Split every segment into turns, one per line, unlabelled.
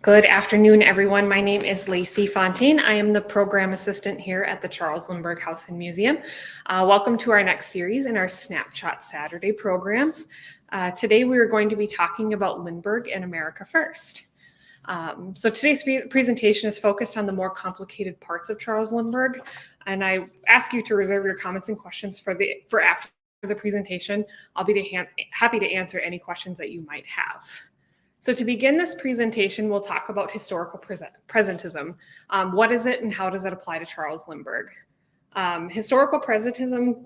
Good afternoon, everyone. My name is Lacey Fontaine. I am the program assistant here at the Charles Lindbergh House and Museum. Welcome to our next series in our Snapshot Saturday programs. Today we are going to be talking about Lindbergh and America First. So today's presentation is focused on the more complicated parts of Charles Lindbergh, and I ask you to reserve your comments and questions for after the presentation. I'll be happy to answer any questions that you might have. So to begin this presentation, we'll talk about historical presentism. What is it and how does it apply to Charles Lindbergh? Historical presentism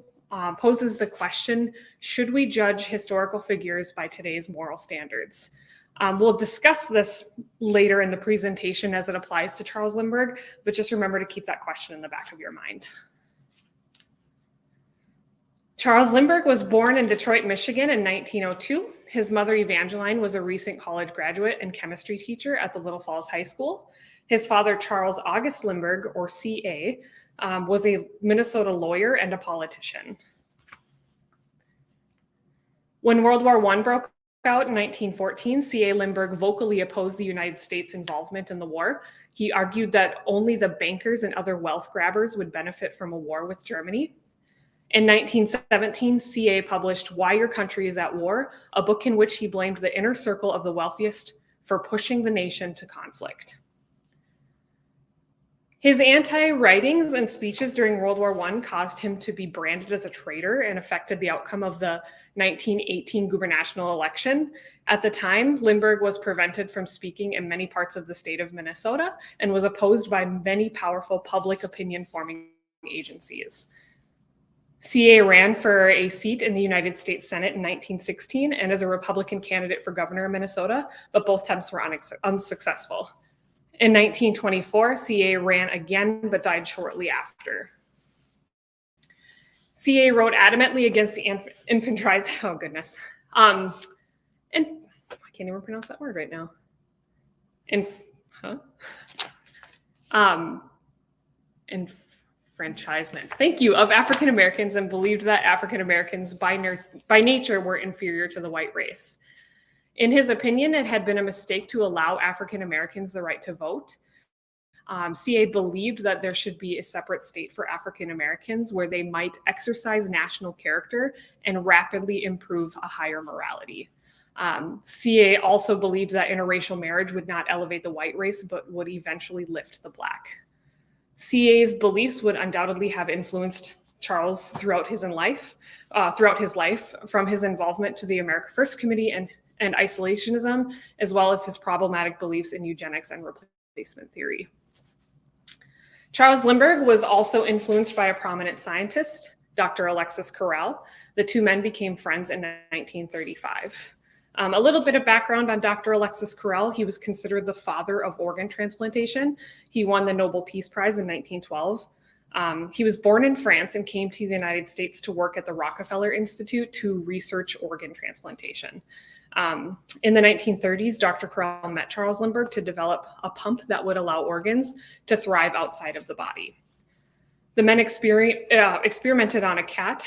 poses the question, should we judge historical figures by today's moral standards? We'll discuss this later in the presentation as it applies to Charles Lindbergh, but just remember to keep that question in the back of your mind. Charles Lindbergh was born in Detroit, Michigan in 1902. His mother, Evangeline, was a recent college graduate and chemistry teacher at the Little Falls High School. His father, Charles August Lindbergh, or C.A., was a Minnesota lawyer and a politician. When World War I broke out in 1914, C.A. Lindbergh vocally opposed the United States' involvement in the war. He argued that only the bankers and other wealth grabbers would benefit from a war with Germany. In 1917, C.A. published Why Your Country is at War, a book in which he blamed the inner circle of the wealthiest for pushing the nation to conflict. His anti-writings and speeches during World War I caused him to be branded as a traitor and affected the outcome of the 1918 gubernatorial election. At the time, Lindbergh was prevented from speaking in many parts of the state of Minnesota and was opposed by many powerful public opinion forming agencies. C.A. ran for a seat in the United States Senate in 1916 and as a Republican candidate for governor of Minnesota, but both attempts were unsuccessful. In 1924, C.A. ran again, but died shortly after. C.A. wrote adamantly against the infantrized, oh goodness. And I can't even pronounce that word right now. Enfranchisement, thank you, of African Americans, and believed that African Americans by nature were inferior to the white race. In his opinion, it had been a mistake to allow African Americans the right to vote. C.A. believed that there should be a separate state for African Americans where they might exercise national character and rapidly improve a higher morality. C.A. also believed that interracial marriage would not elevate the white race, but would eventually lift the black. C.A.'s beliefs would undoubtedly have influenced Charles throughout his life, from his involvement to the America First Committee and isolationism, as well as his problematic beliefs in eugenics and replacement theory. Charles Lindbergh was also influenced by a prominent scientist, Dr. Alexis Carrel. The two men became friends in 1935. A little bit of background on Dr. Alexis Carrel. He was considered the father of organ transplantation. He won the Nobel Peace Prize in 1912. He was born in France and came to the United States to work at the Rockefeller Institute to research organ transplantation. In the 1930s, Dr. Carrel met Charles Lindbergh to develop a pump that would allow organs to thrive outside of the body. The men experimented on a cat.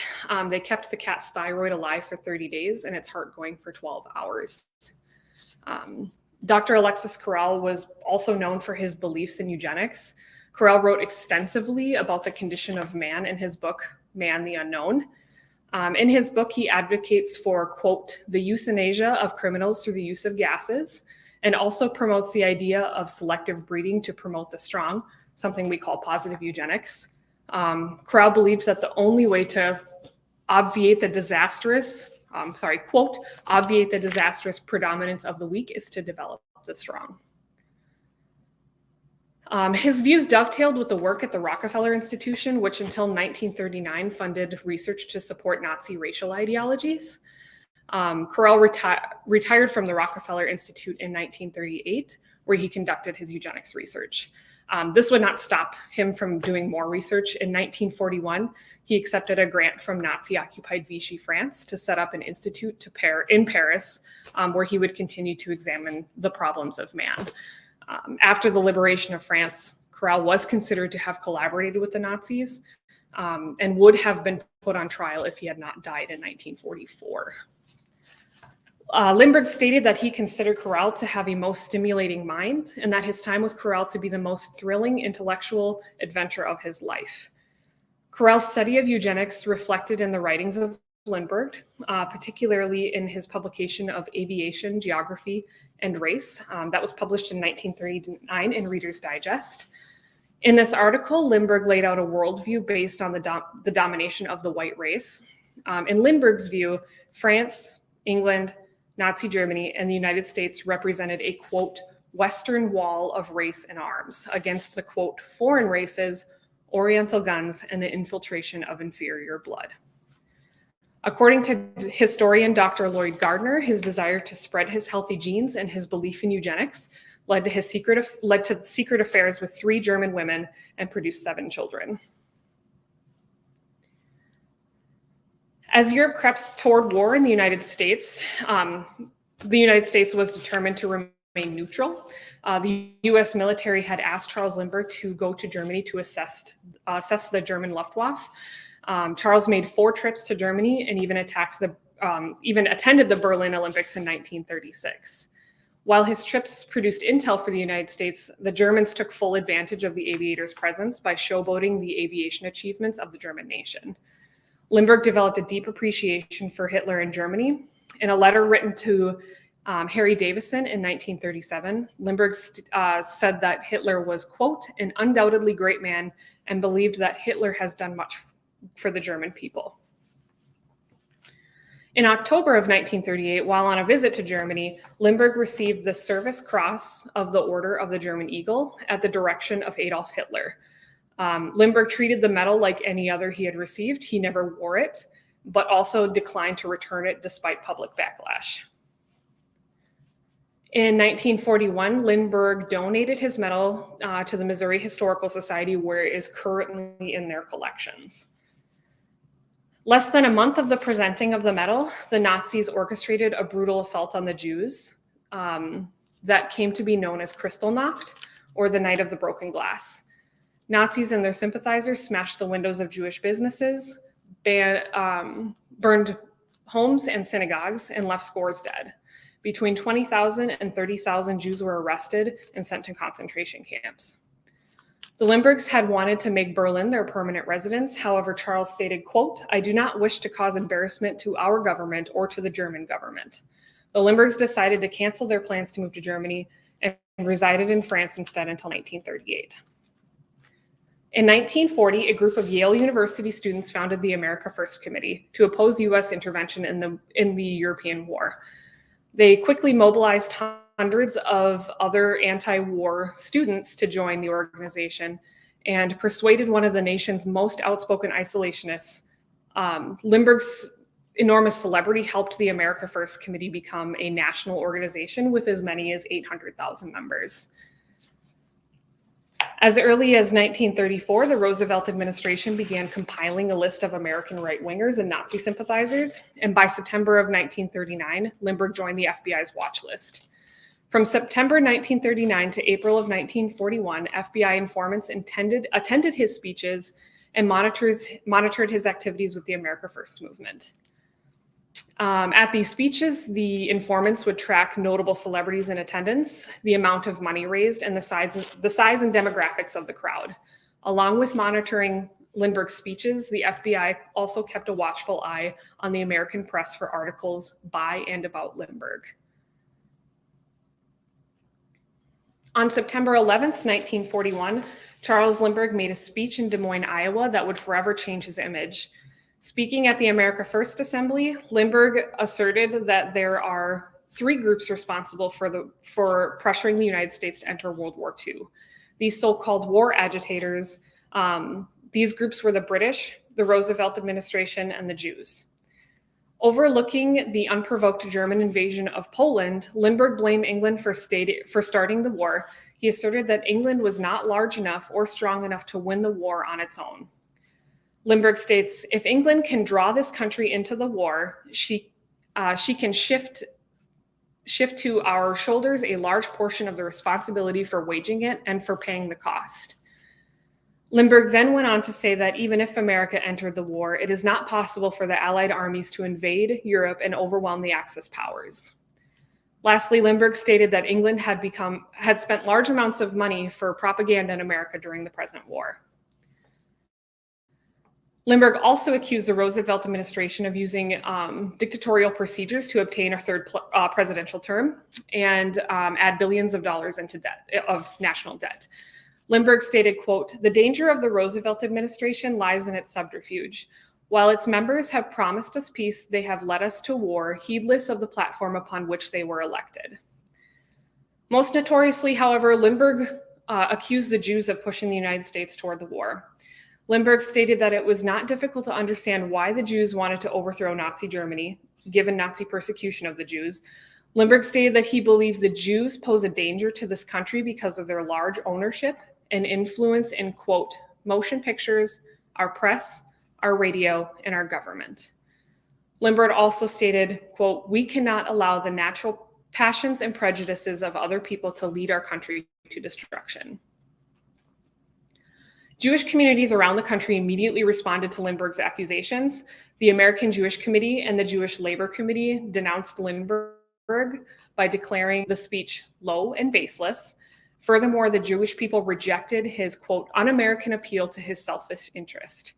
They kept the cat's thyroid alive for 30 days and its heart going for 12 hours. Dr. Alexis Carrel was also known for his beliefs in eugenics. Carrel wrote extensively about the condition of man in his book, Man the Unknown. In his book, he advocates for, quote, the euthanasia of criminals through the use of gases, and also promotes the idea of selective breeding to promote the strong, something we call positive eugenics. Carrel believes that the only way to obviate the disastrous predominance of the weak is to develop the strong. His views dovetailed with the work at the Rockefeller Institution, which until 1939 funded research to support Nazi racial ideologies. Carrel retired from the Rockefeller Institute in 1938, where he conducted his eugenics research. This would not stop him from doing more research. In 1941, he accepted a grant from Nazi-occupied Vichy France to set up an institute in Paris, where he would continue to examine the problems of man. After the liberation of France, Carrel was considered to have collaborated with the Nazis and would have been put on trial if he had not died in 1944. Lindbergh stated that he considered Corral to have a most stimulating mind and that his time with Corral to be the most thrilling intellectual adventure of his life. Corral's study of eugenics reflected in the writings of Lindbergh, particularly in his publication of Aviation, Geography, and Race that was published in 1939 in Reader's Digest. In this article, Lindbergh laid out a worldview based on the domination of the white race. In Lindbergh's view, France, England, Nazi Germany, and the United States represented a, quote, Western wall of race and arms against the, quote, foreign races, Oriental guns, and the infiltration of inferior blood. According to historian Dr. Lloyd Gardner, his desire to spread his healthy genes and his belief in eugenics led to secret affairs with 3 German women and produced 7 children. As Europe crept toward war in the United States was determined to remain neutral. The US military had asked Charles Lindbergh to go to Germany to assess the German Luftwaffe. Charles made 4 trips to Germany and even attended the Berlin Olympics in 1936. While his trips produced intel for the United States, the Germans took full advantage of the aviator's presence by showboating the aviation achievements of the German nation. Lindbergh developed a deep appreciation for Hitler and Germany. In a letter written to Harry Davison in 1937, Lindbergh said that Hitler was, quote, an undoubtedly great man and believed that Hitler has done much for the German people. In October of 1938, while on a visit to Germany, Lindbergh received the Service Cross of the Order of the German Eagle at the direction of Adolf Hitler. Lindbergh treated the medal like any other he had received. He never wore it, but also declined to return it despite public backlash. In 1941, Lindbergh donated his medal to the Missouri Historical Society, where it is currently in their collections. Less than a month of the presenting of the medal, the Nazis orchestrated a brutal assault on the Jews that came to be known as Kristallnacht, or the Night of the Broken Glass. Nazis and their sympathizers smashed the windows of Jewish businesses, burned homes and synagogues, and left scores dead. Between 20,000 and 30,000 Jews were arrested and sent to concentration camps. The Lindberghs had wanted to make Berlin their permanent residence. However, Charles stated, quote, I do not wish to cause embarrassment to our government or to the German government. The Lindberghs decided to cancel their plans to move to Germany and resided in France instead until 1938. In 1940, a group of Yale University students founded the America First Committee to oppose U.S. intervention in the European War. They quickly mobilized hundreds of other anti-war students to join the organization and persuaded one of the nation's most outspoken isolationists. Lindbergh's enormous celebrity helped the America First Committee become a national organization with as many as 800,000 members. As early as 1934, the Roosevelt administration began compiling a list of American right-wingers and Nazi sympathizers, and by September of 1939, Lindbergh joined the FBI's watch list. From September 1939 to April of 1941, FBI informants attended his speeches and monitored his activities with the America First movement. At these speeches, the informants would track notable celebrities in attendance, the amount of money raised, and the size and demographics of the crowd. Along with monitoring Lindbergh's speeches, the FBI also kept a watchful eye on the American press for articles by and about Lindbergh. On September 11th, 1941, Charles Lindbergh made a speech in Des Moines, Iowa that would forever change his image. Speaking at the America First Assembly, Lindbergh asserted that there are 3 groups responsible for pressuring the United States to enter World War II. These so-called war agitators, these groups were the British, the Roosevelt administration, and the Jews. Overlooking the unprovoked German invasion of Poland, Lindbergh blamed England for starting the war. He asserted that England was not large enough or strong enough to win the war on its own. Lindbergh states, if England can draw this country into the war, she can shift to our shoulders a large portion of the responsibility for waging it and for paying the cost. Lindbergh then went on to say that even if America entered the war, it is not possible for the Allied armies to invade Europe and overwhelm the Axis powers. Lastly, Lindbergh stated that England had spent large amounts of money for propaganda in America during the present war. Lindbergh also accused the Roosevelt administration of using dictatorial procedures to obtain a third presidential term and add billions of dollars into national debt. Lindbergh stated, quote, "The danger of the Roosevelt administration lies in its subterfuge. While its members have promised us peace, they have led us to war, heedless of the platform upon which they were elected." Most notoriously, however, Lindbergh accused the Jews of pushing the United States toward the war. Lindbergh stated that it was not difficult to understand why the Jews wanted to overthrow Nazi Germany, given Nazi persecution of the Jews. Lindbergh stated that he believed the Jews pose a danger to this country because of their large ownership and influence in, quote, "motion pictures, our press, our radio, and our government." Lindbergh also stated, quote, "We cannot allow the natural passions and prejudices of other people to lead our country to destruction." Jewish communities around the country immediately responded to Lindbergh's accusations. The American Jewish Committee and the Jewish Labor Committee denounced Lindbergh by declaring the speech low and baseless. Furthermore, the Jewish people rejected his, quote, "un-American appeal to his selfish interest."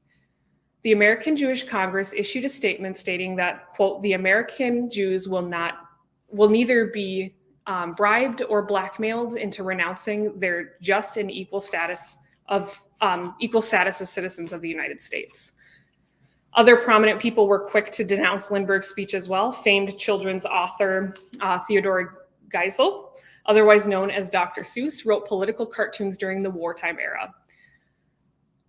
The American Jewish Congress issued a statement stating that, quote, "The American Jews will neither be bribed or blackmailed into renouncing their just and equal status as citizens of the United States." Other prominent people were quick to denounce Lindbergh's speech as well. Famed children's author Theodore Geisel, otherwise known as Dr. Seuss, wrote political cartoons during the wartime era.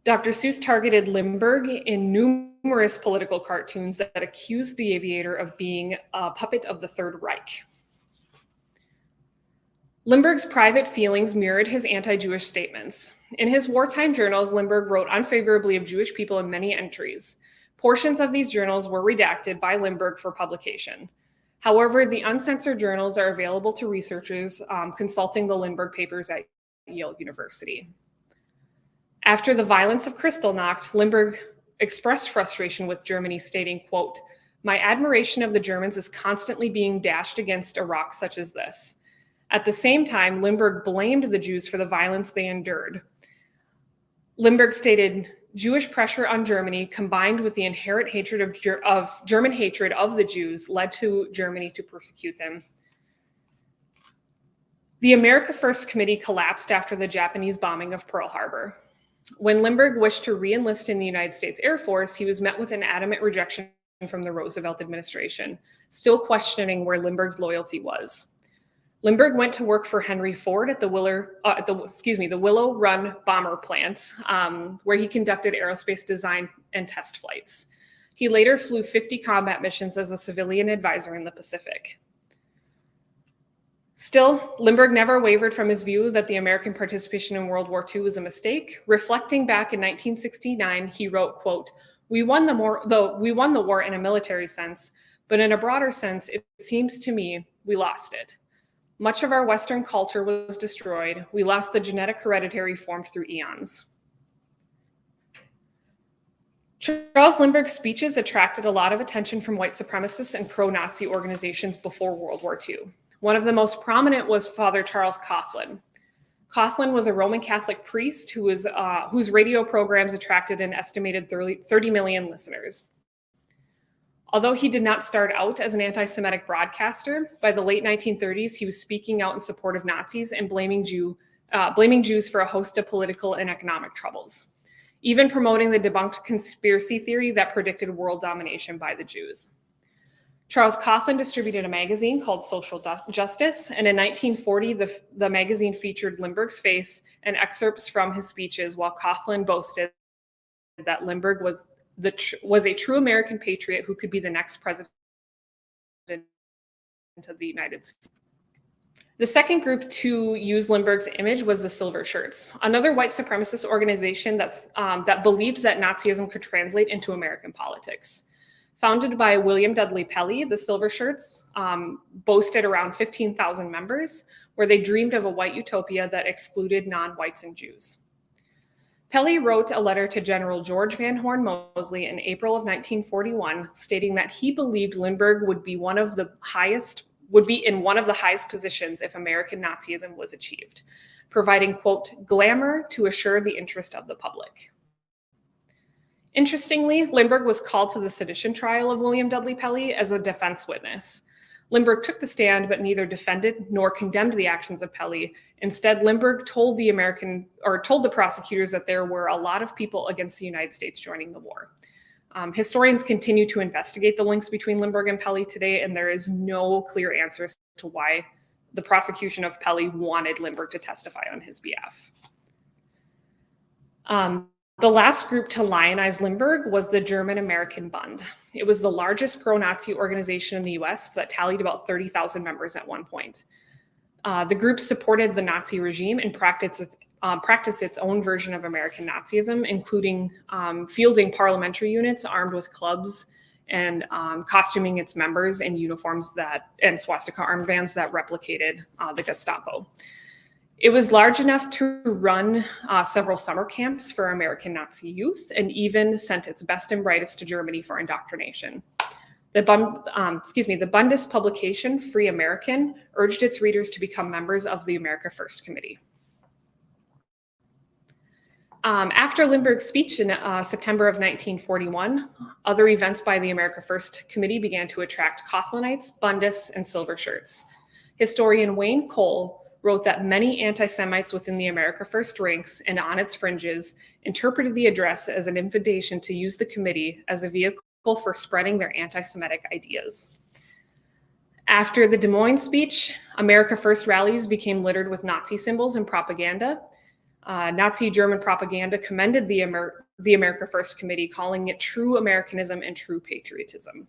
Dr. Seuss targeted Lindbergh in numerous political cartoons that accused the aviator of being a puppet of the Third Reich. Lindbergh's private feelings mirrored his anti-Jewish statements. In his wartime journals, Lindbergh wrote unfavorably of Jewish people in many entries. Portions of these journals were redacted by Lindbergh for publication. However, the uncensored journals are available to researchers consulting the Lindbergh papers at Yale University. After the violence of Kristallnacht, Lindbergh expressed frustration with Germany, stating, quote, "My admiration of the Germans is constantly being dashed against a rock such as this." At the same time, Lindbergh blamed the Jews for the violence they endured. Lindbergh stated, "Jewish pressure on Germany, combined with the inherent hatred of German hatred of the Jews, led to Germany to persecute them." The America First Committee collapsed after the Japanese bombing of Pearl Harbor. When Lindbergh wished to re-enlist in the United States Air Force, he was met with an adamant rejection from the Roosevelt administration, still questioning where Lindbergh's loyalty was. Lindbergh went to work for Henry Ford at the Willow Run bomber plant, where he conducted aerospace design and test flights. He later flew 50 combat missions as a civilian advisor in the Pacific. Still, Lindbergh never wavered from his view that the American participation in World War II was a mistake. Reflecting back in 1969, he wrote, quote, we won the war in a military sense, but in a broader sense, it seems to me we lost it. Much of our Western culture was destroyed. We lost the genetic hereditary formed through eons." Charles Lindbergh's speeches attracted a lot of attention from white supremacists and pro-Nazi organizations before World War II. One of the most prominent was Father Charles Coughlin. Coughlin was a Roman Catholic priest whose radio programs attracted an estimated 30 million listeners. Although he did not start out as an anti-Semitic broadcaster, by the late 1930s, he was speaking out in support of Nazis and blaming Jews for a host of political and economic troubles, even promoting the debunked conspiracy theory that predicted world domination by the Jews. Charles Coughlin distributed a magazine called Social Justice, and in 1940, the magazine featured Lindbergh's face and excerpts from his speeches, while Coughlin boasted that Lindbergh was a true American patriot who could be the next president of the United States. The second group to use Lindbergh's image was the Silver Shirts, another white supremacist organization that believed that Nazism could translate into American politics. Founded by William Dudley Pelley, the Silver Shirts boasted around 15,000 members, where they dreamed of a white utopia that excluded non-whites and Jews. Pelley wrote a letter to General George Van Horn Moseley in April of 1941, stating that he believed Lindbergh would be one of the highest would be in one of the highest positions if American Nazism was achieved, providing, quote, glamour to assure the interest of the public. Interestingly, Lindbergh was called to the sedition trial of William Dudley Pelley as a defense witness. Lindbergh took the stand, but neither defended nor condemned the actions of Pelley. Instead, Lindbergh told the prosecutors that there were a lot of people against the United States joining the war. Historians continue to investigate the links between Lindbergh and Pelley today, and there is no clear answer as to why the prosecution of Pelley wanted Lindbergh to testify on his behalf. The last group to lionize Lindbergh was the German-American Bund. It was the largest pro-Nazi organization in the US that tallied about 30,000 members at one point. The group supported the Nazi regime and practiced its own version of American Nazism, including fielding parliamentary units armed with clubs and costuming its members in uniforms and swastika armbands that replicated the Gestapo. It was large enough to run several summer camps for American Nazi youth and even sent its best and brightest to Germany for indoctrination. The Bundist publication, Free American, urged its readers to become members of the America First Committee. After Lindbergh's speech in September of 1941, other events by the America First Committee began to attract Coughlinites, Bundists, and silver shirts. Historian Wayne Cole wrote that many anti-Semites within the America First ranks and on its fringes interpreted the address as an invitation to use the committee as a vehicle for spreading their anti-Semitic ideas. After the Des Moines speech, America First rallies became littered with Nazi symbols and propaganda. Nazi German propaganda commended the America First Committee, calling it true Americanism and true patriotism.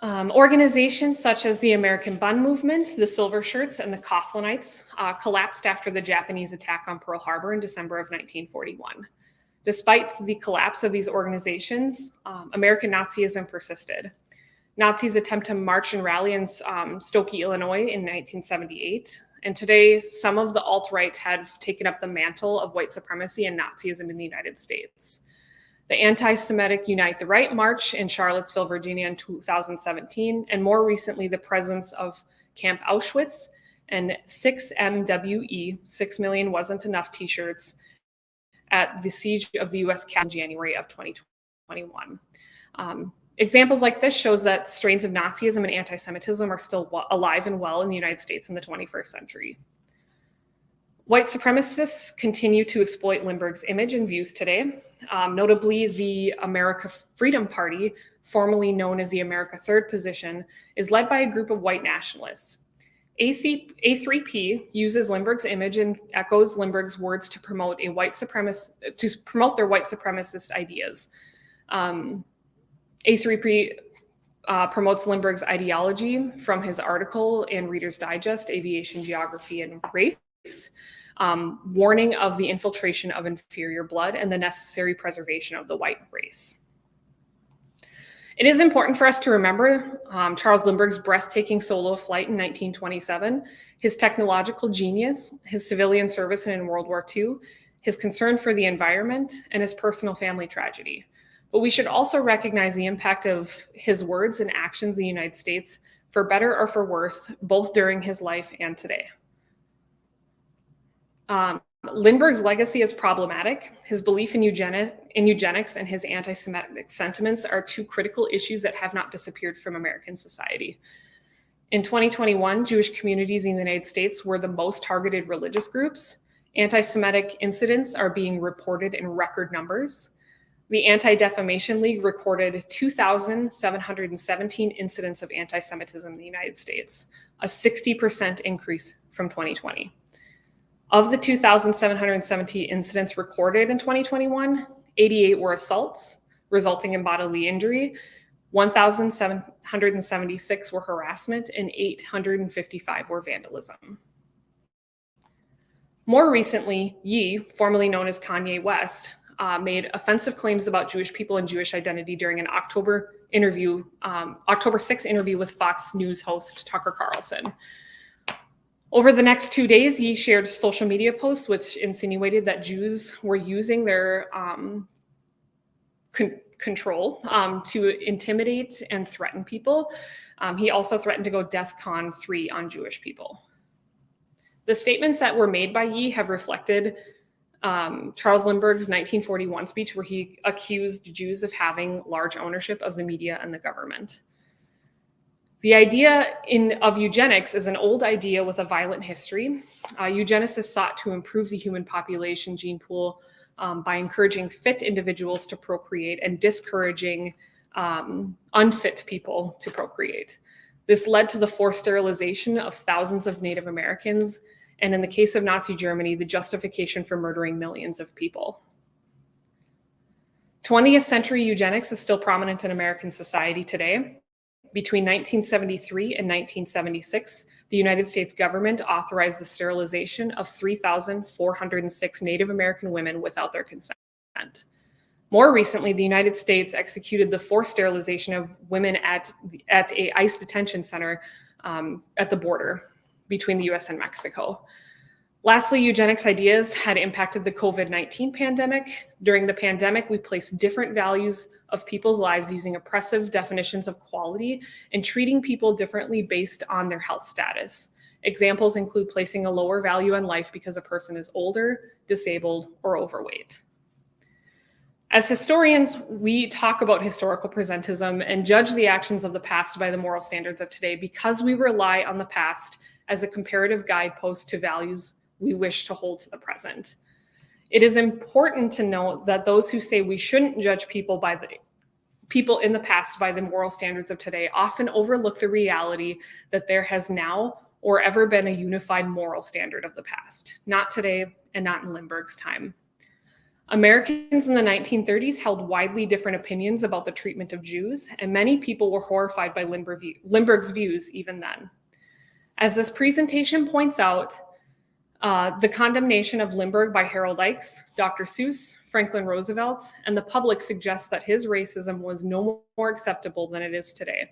Organizations such as the American Bund Movement, the Silver Shirts, and the Coughlinites collapsed after the Japanese attack on Pearl Harbor in December of 1941. Despite the collapse of these organizations, American Nazism persisted. Nazis attempt to march and rally in Skokie, Illinois in 1978. And today, some of the alt-right have taken up the mantle of white supremacy and Nazism in the United States. The anti-Semitic Unite the Right March in Charlottesville, Virginia in 2017, and more recently, the presence of Camp Auschwitz and 6MWE, 6 million wasn't enough t-shirts, at the siege of the US Capitol in January of 2021. Examples like this shows that strains of Nazism and anti-Semitism are still alive and well in the United States in the 21st century. White supremacists continue to exploit Lindbergh's image and views today. Notably, the America Freedom Party, formerly known as the America Third Position, is led by a group of white nationalists. A3P uses Lindbergh's image and echoes Lindbergh's words to promote their white supremacist ideas. A3P promotes Lindbergh's ideology from his article in Reader's Digest, Aviation, Geography, and Race, warning of the infiltration of inferior blood and the necessary preservation of the white race. It is important for us to remember Charles Lindbergh's breathtaking solo flight in 1927, his technological genius, his civilian service in World War II, his concern for the environment, and his personal family tragedy. But we should also recognize the impact of his words and actions in the United States, for better or for worse, both during his life and today. Lindbergh's legacy is problematic. His belief in eugenics and his anti-Semitic sentiments are two critical issues that have not disappeared from American society. In 2021, Jewish communities in the United States were the most targeted religious groups. Anti-Semitic incidents are being reported in record numbers. The Anti-Defamation League recorded 2,717 incidents of anti-Semitism in the United States, a 60% increase from 2020. Of the 2,770 incidents recorded in 2021, 88 were assaults, resulting in bodily injury, 1,776 were harassment, and 855 were vandalism. More recently, Ye, formerly known as Kanye West, made offensive claims about Jewish people and Jewish identity during an October 6 interview with Fox News host Tucker Carlson. Over the next 2 days, he shared social media posts which insinuated that Jews were using their control, to intimidate and threaten people. He also threatened to go DEFCON 3 on Jewish people. The statements that were made by Yi have reflected Charles Lindbergh's 1941 speech, where he accused Jews of having large ownership of the media and the government. The idea of eugenics is an old idea with a violent history. Eugenicists sought to improve the human population gene pool by encouraging fit individuals to procreate and discouraging unfit people to procreate. This led to the forced sterilization of thousands of Native Americans, and in the case of Nazi Germany, the justification for murdering millions of people. 20th century eugenics is still prominent in American society today. Between 1973 and 1976, the United States government authorized the sterilization of 3,406 Native American women without their consent. More recently, the United States executed the forced sterilization of women at a ICE detention center at the border between the US and Mexico. Lastly, eugenics ideas had impacted the COVID-19 pandemic. During the pandemic, we placed different values of people's lives using oppressive definitions of quality and treating people differently based on their health status. Examples include placing a lower value on life because a person is older, disabled, or overweight. As historians, we talk about historical presentism and judge the actions of the past by the moral standards of today because we rely on the past as a comparative guidepost to values we wish to hold to the present. It is important to note that those who say we shouldn't judge people in the past by the moral standards of today often overlook the reality that there has now or ever been a unified moral standard of the past, not today and not in Lindbergh's time. Americans in the 1930s held widely different opinions about the treatment of Jews, and many people were horrified by Lindbergh's views even then. As this presentation points out, the condemnation of Lindbergh by Harold Ickes, Dr. Seuss, Franklin Roosevelt, and the public suggests that his racism was no more acceptable than it is today.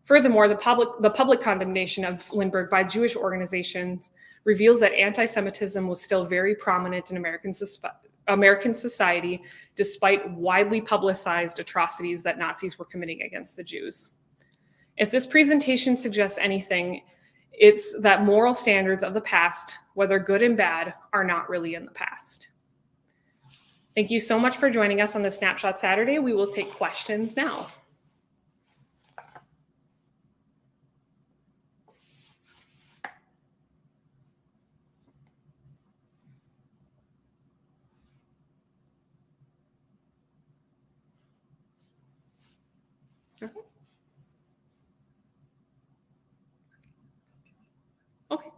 Furthermore, the public condemnation of Lindbergh by Jewish organizations reveals that anti-Semitism was still very prominent in American society, despite widely publicized atrocities that Nazis were committing against the Jews. If this presentation suggests anything, it's that moral standards of the past, whether good and bad, are not really in the past. Thank you so much for joining us on the Snapshot Saturday. We will take questions now. Okay. Okay.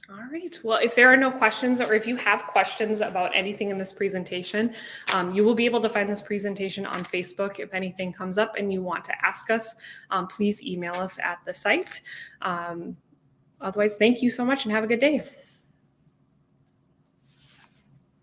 All right. Well, if there are no questions, or if you have questions about anything in this presentation, you will be able to find this presentation on Facebook. If anything comes up and you want to ask us, please email us at the site. Otherwise, thank you so much and have a good day.